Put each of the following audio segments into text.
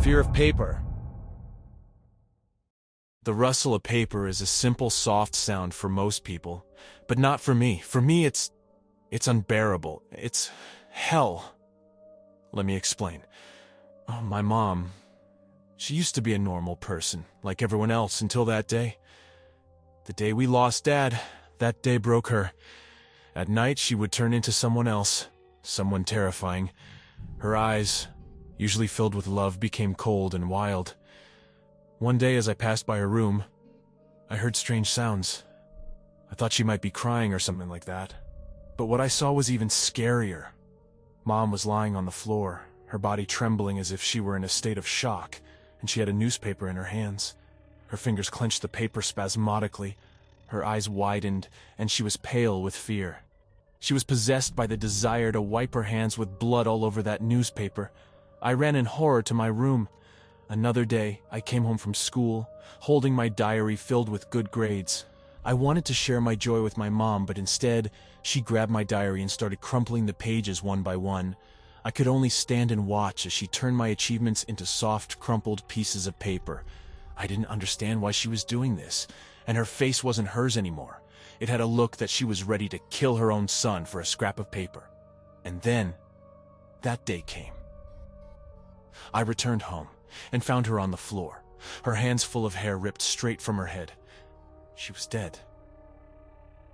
Fear of paper. The rustle of paper is a simple, soft sound for most people, but not for me. For me, it's unbearable. It's hell. Let me explain. My mom, she used to be a normal person, like everyone else, until that day. The day we lost Dad, that day broke her. At night, she would turn into someone else, someone terrifying. Her eyes, usually filled with love, became cold and wild. One day, as I passed by her room, I heard strange sounds. I thought she might be crying or something like that. But what I saw was even scarier. Mom was lying on the floor, her body trembling as if she were in a state of shock, and she had a newspaper in her hands. Her fingers clenched the paper spasmodically, her eyes widened, and she was pale with fear. She was possessed by the desire to wipe her hands with blood all over that newspaper. I ran in horror to my room. Another day, I came home from school, holding my diary filled with good grades. I wanted to share my joy with my mom, but instead, she grabbed my diary and started crumpling the pages one by one. I could only stand and watch as she turned my achievements into soft, crumpled pieces of paper. I didn't understand why she was doing this, and her face wasn't hers anymore. It had a look that she was ready to kill her own son for a scrap of paper. And then, that day came. I returned home and found her on the floor, her hands full of hair ripped straight from her head. She was dead.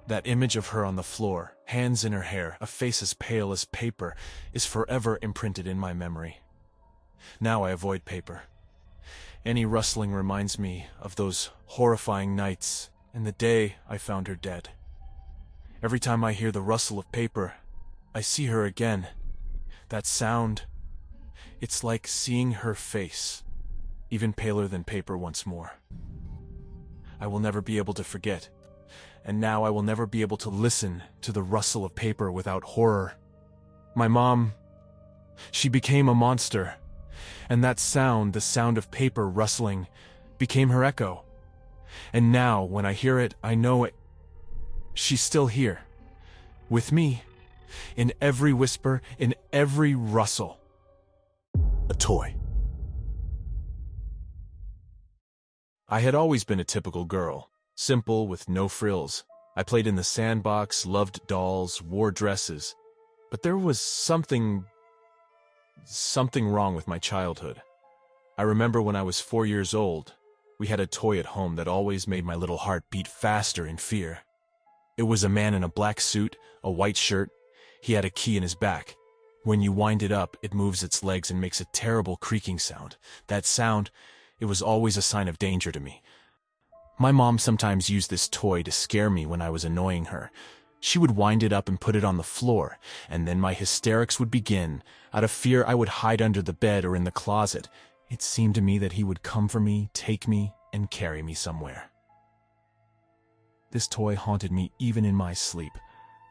That image of her on the floor, hands in her hair, a face as pale as paper, is forever imprinted in my memory. Now I avoid paper. Any rustling reminds me of those horrifying nights and the day I found her dead. Every time I hear the rustle of paper, I see her again. That sound, it's like seeing her face, even paler than paper once more. I will never be able to forget, and now I will never be able to listen to the rustle of paper without horror. My mom, she became a monster, and that sound, the sound of paper rustling, became her echo. And now, when I hear it, I know it. She's still here, with me, in every whisper, in every rustle. A toy. I had always been a typical girl, simple with no frills. I played in the sandbox, loved dolls, wore dresses. But there was something wrong with my childhood. I remember when I was 4 years old, we had a toy at home that always made my little heart beat faster in fear. It was a man in a black suit, a white shirt. He had a key in his back. When you wind it up, it moves its legs and makes a terrible creaking sound. That sound, it was always a sign of danger to me. My mom sometimes used this toy to scare me when I was annoying her. She would wind it up and put it on the floor, and then my hysterics would begin. Out of fear, I would hide under the bed or in the closet. It seemed to me that he would come for me, take me, and carry me somewhere. This toy haunted me even in my sleep.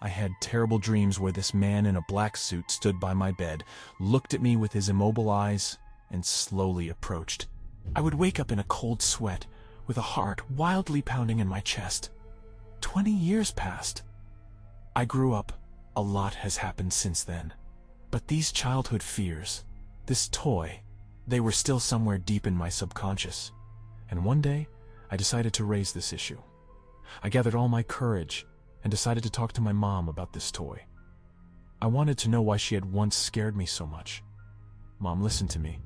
I had terrible dreams where this man in a black suit stood by my bed, looked at me with his immobile eyes, and slowly approached. I would wake up in a cold sweat, with a heart wildly pounding in my chest. 20 years passed. I grew up. A lot has happened since then. But these childhood fears, this toy, they were still somewhere deep in my subconscious. And one day, I decided to raise this issue. I gathered all my courage and decided to talk to my mom about this toy. I wanted to know why she had once scared me so much. Mom listened to me,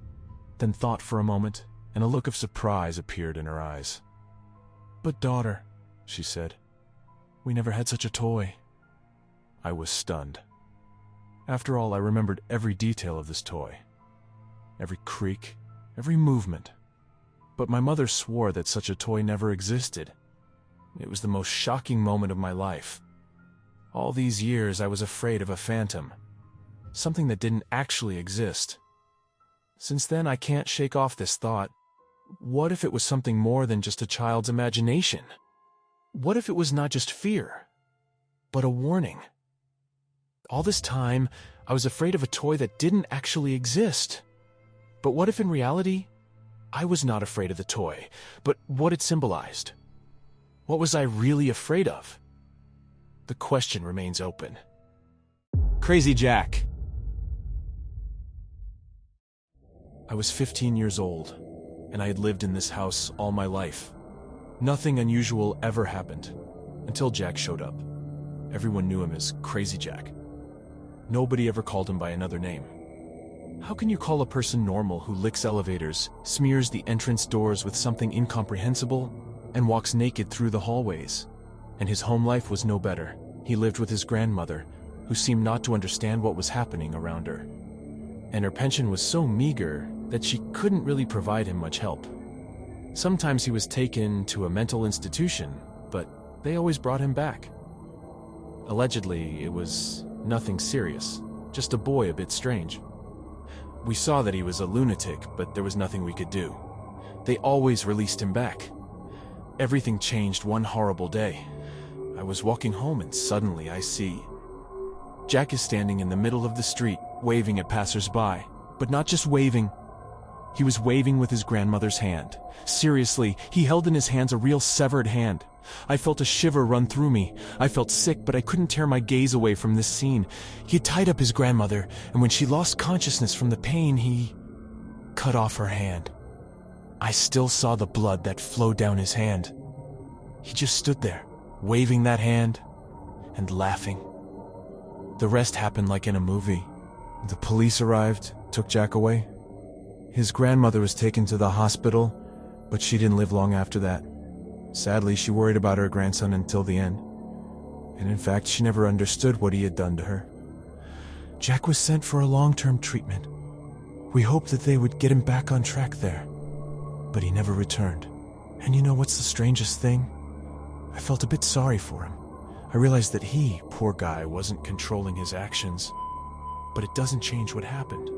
then thought for a moment, and a look of surprise appeared in her eyes. "But daughter," she said, "we never had such a toy." I was stunned. After all, I remembered every detail of this toy. Every creak, every movement. But my mother swore that such a toy never existed. It was the most shocking moment of my life. All these years I was afraid of a phantom, something that didn't actually exist. Since then I can't shake off this thought. What if it was something more than just a child's imagination? What if it was not just fear, but a warning? All this time, I was afraid of a toy that didn't actually exist. But what if in reality, I was not afraid of the toy, but what it symbolized? What was I really afraid of? The question remains open. Crazy Jack. I was 15 years old, and I had lived in this house all my life. Nothing unusual ever happened, until Jack showed up. Everyone knew him as Crazy Jack. Nobody ever called him by another name. How can you call a person normal who licks elevators, smears the entrance doors with something incomprehensible, and walks naked through the hallways? And his home life was no better. He lived with his grandmother, who seemed not to understand what was happening around her. And her pension was so meager that she couldn't really provide him much help. Sometimes he was taken to a mental institution, but they always brought him back. Allegedly, it was nothing serious, just a boy a bit strange. We saw that he was a lunatic, but there was nothing we could do. They always released him back. Everything changed one horrible day. I was walking home and suddenly I see Jack is standing in the middle of the street, waving at passers-by. But not just waving. He was waving with his grandmother's hand. Seriously, he held in his hands a real severed hand. I felt a shiver run through me. I felt sick, but I couldn't tear my gaze away from this scene. He had tied up his grandmother, and when she lost consciousness from the pain, he cut off her hand. I still saw the blood that flowed down his hand. He just stood there, waving that hand and laughing. The rest happened like in a movie. The police arrived, took Jack away. His grandmother was taken to the hospital, but she didn't live long after that. Sadly, she worried about her grandson until the end. And in fact, she never understood what he had done to her. Jack was sent for a long-term treatment. We hoped that they would get him back on track there, but he never returned. And you know what's the strangest thing? I felt a bit sorry for him. I realized that he, poor guy, wasn't controlling his actions, but it doesn't change what happened.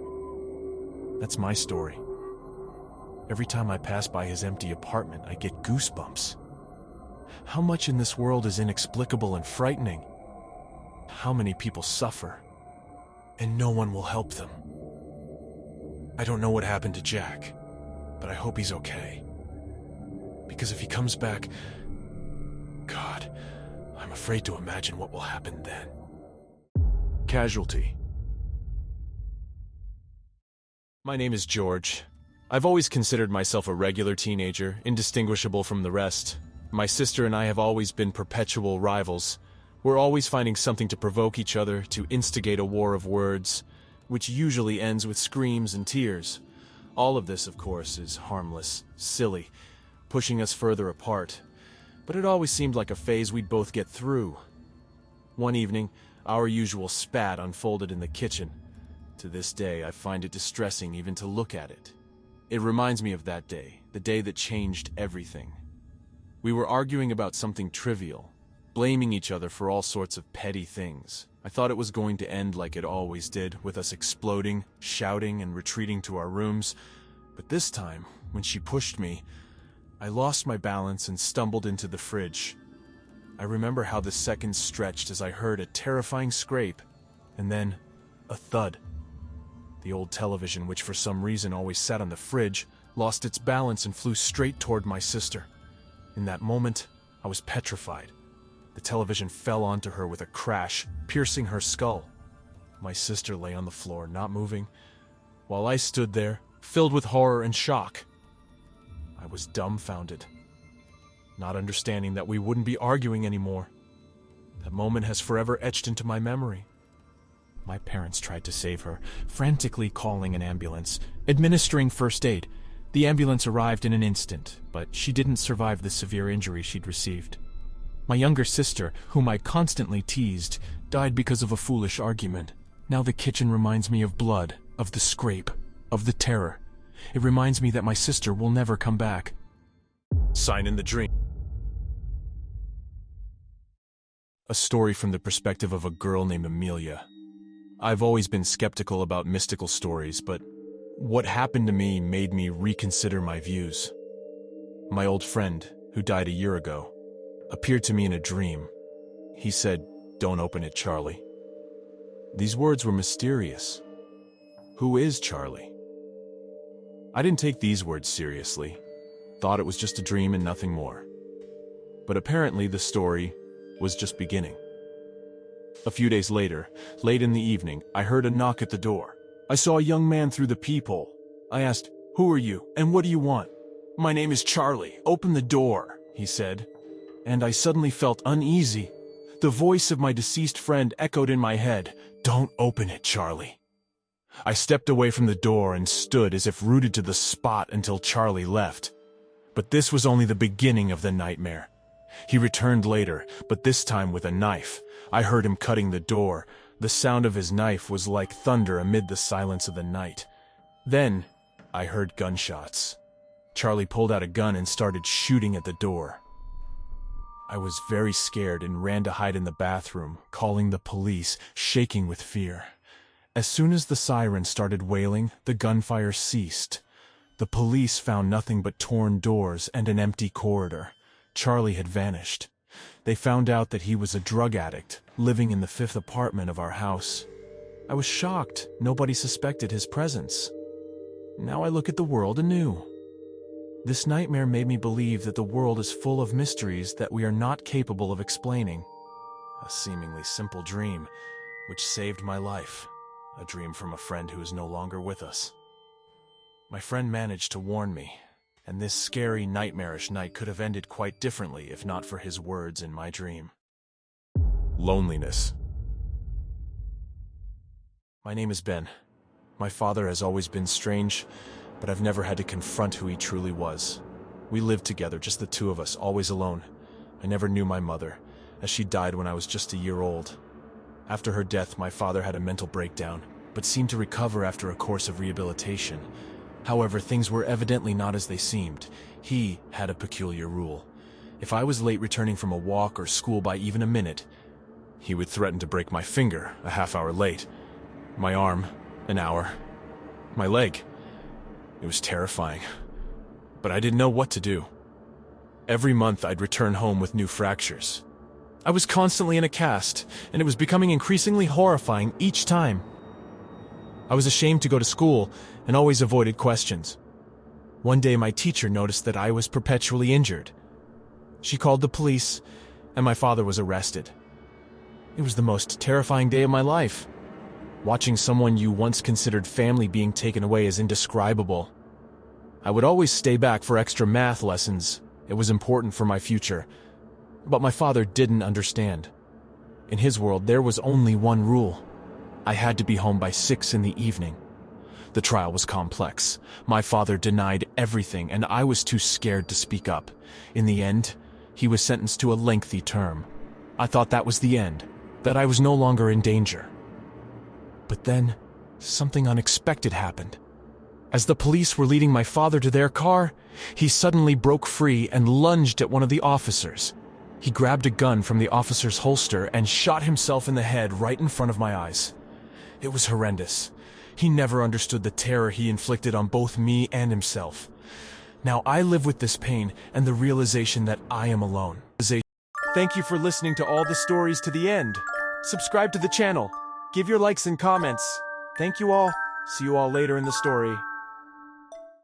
That's my story. Every time I pass by his empty apartment, I get goosebumps. How much in this world is inexplicable and frightening? How many people suffer, and no one will help them? I don't know what happened to Jack, but I hope he's okay. Because if he comes back, God, I'm afraid to imagine what will happen then. Casualty. My name is George. I've always considered myself a regular teenager, indistinguishable from the rest. My sister and I have always been perpetual rivals. We're always finding something to provoke each other, to instigate a war of words, which usually ends with screams and tears. All of this, of course, is harmless, silly, pushing us further apart. But it always seemed like a phase we'd both get through. One evening, our usual spat unfolded in the kitchen. To this day, I find it distressing even to look at it. It reminds me of that day, the day that changed everything. We were arguing about something trivial, blaming each other for all sorts of petty things. I thought it was going to end like it always did, with us exploding, shouting, and retreating to our rooms. But this time, when she pushed me, I lost my balance and stumbled into the fridge. I remember how the seconds stretched as I heard a terrifying scrape, and then a thud. The old television, which for some reason always sat on the fridge, lost its balance and flew straight toward my sister. In that moment, I was petrified. The television fell onto her with a crash, piercing her skull. My sister lay on the floor, not moving, while I stood there, filled with horror and shock. I was dumbfounded, not understanding that we wouldn't be arguing anymore. That moment has forever etched into my memory. My parents tried to save her, frantically calling an ambulance, administering first aid. The ambulance arrived in an instant, but she didn't survive the severe injury she'd received. My younger sister, whom I constantly teased, died because of a foolish argument. Now the kitchen reminds me of blood, of the scrape, of the terror. It reminds me that my sister will never come back. Sign in the dream. A story from the perspective of a girl named Amelia. I've always been skeptical about mystical stories, but what happened to me made me reconsider my views. My old friend, who died a year ago, appeared to me in a dream. He said, "Don't open it, Charlie." These words were mysterious. Who is Charlie? I didn't take these words seriously, thought it was just a dream and nothing more. But apparently the story was just beginning. A few days later, late in the evening, I heard a knock at the door. I saw a young man through the peephole. I asked, "Who are you, and what do you want?" "My name is Charlie. Open the door," he said. And I suddenly felt uneasy. The voice of my deceased friend echoed in my head, "Don't open it, Charlie." I stepped away from the door and stood as if rooted to the spot until Charlie left. But this was only the beginning of the nightmare. He returned later, but this time with a knife. I heard him cutting the door. The sound of his knife was like thunder amid the silence of the night. Then, I heard gunshots. Charlie pulled out a gun and started shooting at the door. I was very scared and ran to hide in the bathroom, calling the police, shaking with fear. As soon as the siren started wailing, the gunfire ceased. The police found nothing but torn doors and an empty corridor. Charlie had vanished. They found out that he was a drug addict, living in the 5th apartment of our house. I was shocked. Nobody suspected his presence. Now I look at the world anew. This nightmare made me believe that the world is full of mysteries that we are not capable of explaining. A seemingly simple dream, which saved my life. A dream from a friend who is no longer with us. My friend managed to warn me, and this scary, nightmarish night could have ended quite differently if not for his words in my dream. Loneliness. My name is Ben. My father has always been strange, but I've never had to confront who he truly was. We lived together, just the two of us, always alone. I never knew my mother, as she died when I was just a year old. After her death, my father had a mental breakdown, but seemed to recover after a course of rehabilitation. However, things were evidently not as they seemed. He had a peculiar rule. If I was late returning from a walk or school by even a minute, he would threaten to break my finger a half hour late, my arm an hour, my leg. It was terrifying, but I didn't know what to do. Every month I'd return home with new fractures. I was constantly in a cast, and it was becoming increasingly horrifying each time. I was ashamed to go to school and always avoided questions. One day my teacher noticed that I was perpetually injured. She called the police, and my father was arrested. It was the most terrifying day of my life. Watching someone you once considered family being taken away is indescribable. I would always stay back for extra math lessons. It was important for my future. But my father didn't understand. In his world, there was only one rule. I had to be home by 6 in the evening. The trial was complex. My father denied everything, and I was too scared to speak up. In the end, he was sentenced to a lengthy term. I thought that was the end, that I was no longer in danger. But then, something unexpected happened. As the police were leading my father to their car, he suddenly broke free and lunged at one of the officers. He grabbed a gun from the officer's holster and shot himself in the head right in front of my eyes. It was horrendous. He never understood the terror he inflicted on both me and himself. Now I live with this pain and the realization that I am alone. Thank you for listening to all the stories to the end. Subscribe to the channel. Give your likes and comments. Thank you all. See you all later in the story.